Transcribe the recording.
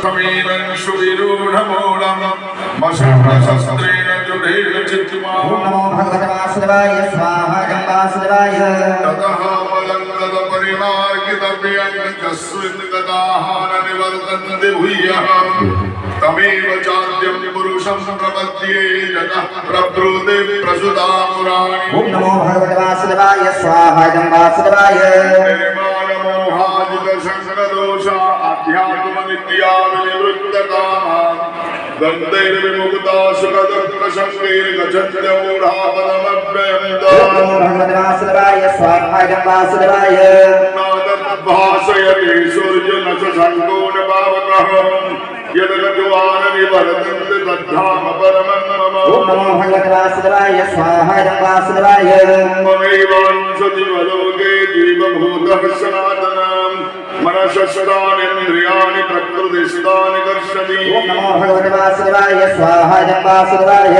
समीरं सुविरूढमूलं मशस्त्रेण जुढेन चित्मा नमो भगवते वासुदेवाय स्वाहा जं वासुदेवाय ततः बलं तदपरिमार्गितव्यं कस्मिन् गताहान निवर्तन्ते भूयः तमेव चाद्यं पुरुषं प्रपद्ये यतः प्रब्रूते प्रसुता पुराणि नमो भगवते वासुदेवाय स्वाहा जं वासुदेवाय निर्माणमोहाजितशङ्करदोषा अध्यात्मनित्या विनिवृत्तकामा गन्धैर्विमुक्ता सुखदुःखशङ्कैर्गच्छत्यमूढापदमव्ययन्ता नमो भगवते वासुदेवाय स्वाहा जं वासुदेवाय नादभासयते सूर्यनशशङ्को न पावकः यदगजवाननिवर्तन्ते तद्धाम परमं मम नमो भगवते वासुदेवाय स्वाहा जं वासुदेवाय ममैवांशतिवलोके जीवभूतः सनातनम् मनसस्तानीन्द्रियाणि प्रकृतिस्तानि कर्षति नमो भगवते वासुदेवाय स्वाहा जं वासुदेवाय